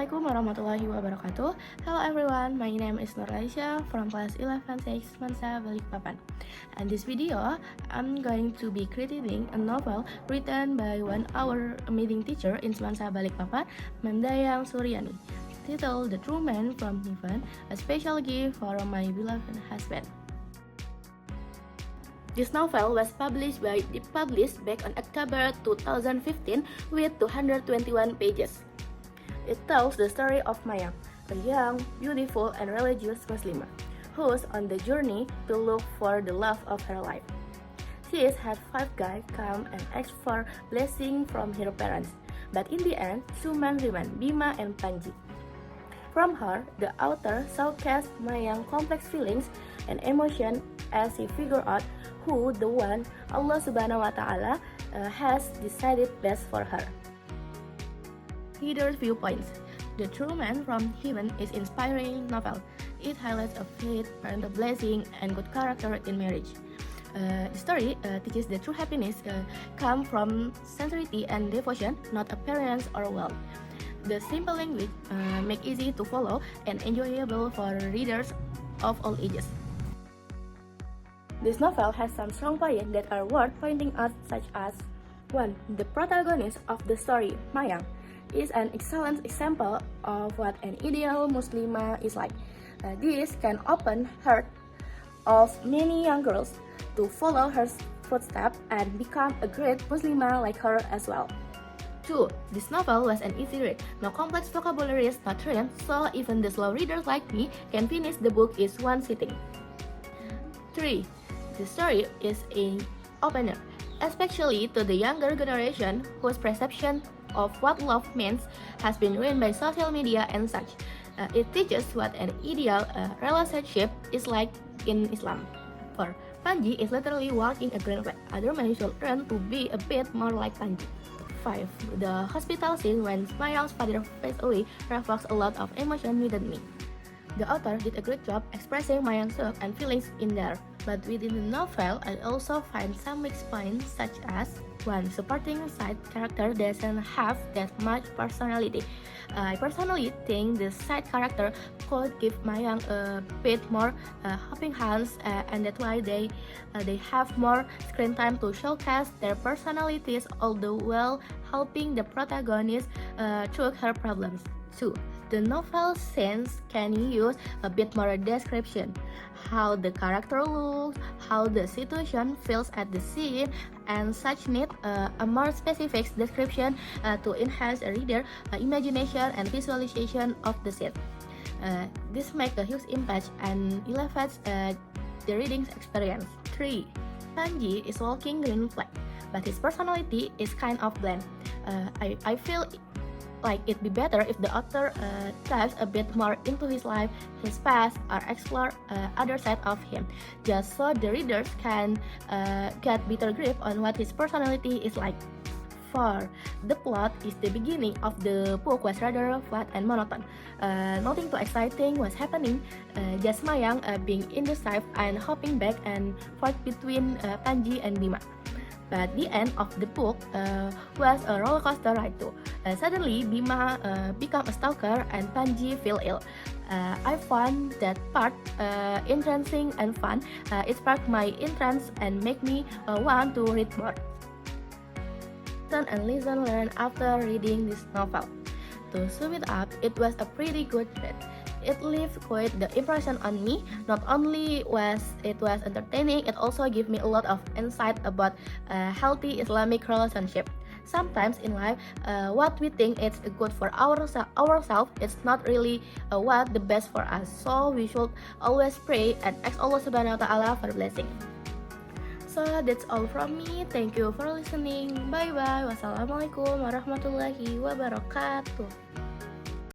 Assalamualaikum warahmatullahi wabarakatuh. Hello everyone, my name is Nur Aisyah from class 11-6 Semansa Balikpapan. In this video, I'm going to be critiquing a novel written by one of our amazing teacher in Semansa Balikpapan, Ma'am Dayang Suryani, titled The True Man from Heaven, a special gift for my beloved husband. This novel was published back on October 2015 with 221 pages. It tells the story of Mayang, a young, beautiful, and religious Muslimah who's on the journey to look for the love of her life. She has had 5 guys come and ask for blessing from her parents, but in the end, 2 men remain, Bima and Panji. From her, the author showcased Mayang's complex feelings and emotions as she figured out who the one Allah Subhanahu wa Ta'ala has decided best for her. Reader's viewpoints. The True Man from Heaven is an inspiring novel. It highlights a faith, parental blessing, and good character in marriage. The story teaches that true happiness comes from sincerity and devotion, not appearance or wealth. The simple language make easy to follow and enjoyable for readers of all ages. This novel has some strong points that are worth pointing out, such as 1. The protagonist of the story, Mayang, is an excellent example of what an ideal Muslimah is like. This can open heart of many young girls to follow her footsteps and become a great Muslimah like her as well. 2. This novel was an easy read. No complex vocabulary is not trained, so even the slow readers like me can finish the book in one sitting. 3. The story is an opener, especially to the younger generation whose perception of what love means has been ruined by social media and such. It teaches what an ideal relationship is like in Islam. 4. Panji is literally walking a green flag. Other men should learn to be a bit more like Panji. 5. The hospital scene when Mayang's father passed away reflects a lot of emotion within me. The author did a great job expressing Mayang's thoughts and feelings in there. But within the novel, I also find some weak points, such as 1. Supporting side character doesn't have that much personality. I personally think the side character could give Mayang a bit more helping hands, and that's why they have more screen time to showcase their personalities, all the while helping the protagonist through her problems. 2. The novel sense can use a bit more description, how the character looks, how the situation feels at the scene, and such need a more specific description to enhance a reader imagination and visualization of the scene. This makes a huge impact and elevates the reading experience. 3. Panji is walking green flag, but his personality is kind of bland. I feel like it'd be better if the author dives a bit more into his life, his past, or explore other side of him, just so the readers can get better grip on what his personality is like. 4. The plot is the beginning of the book was rather flat and monotone. Nothing too exciting was happening, just Mayang being indecisive and hopping back and forth between Panji and Bima. But the end of the book was a roller coaster ride too. Suddenly, Bima became a stalker and Panji fell ill. I found that part interesting and fun. It sparked my interest and made me want to read more. Lesson learned after reading this novel. To sum it up, it was a pretty good read. It left quite the impression on me. Not only was it entertaining, it also gave me a lot of insight about a healthy Islamic relationship. Sometimes in life, what we think is good for ourselves, it's not really what the best for us. So we should always pray and ask Allah Subhanahu wa Ta'ala for blessing. So that's all from me. Thank you for listening. Bye bye. Wassalamualaikum warahmatullahi wabarakatuh.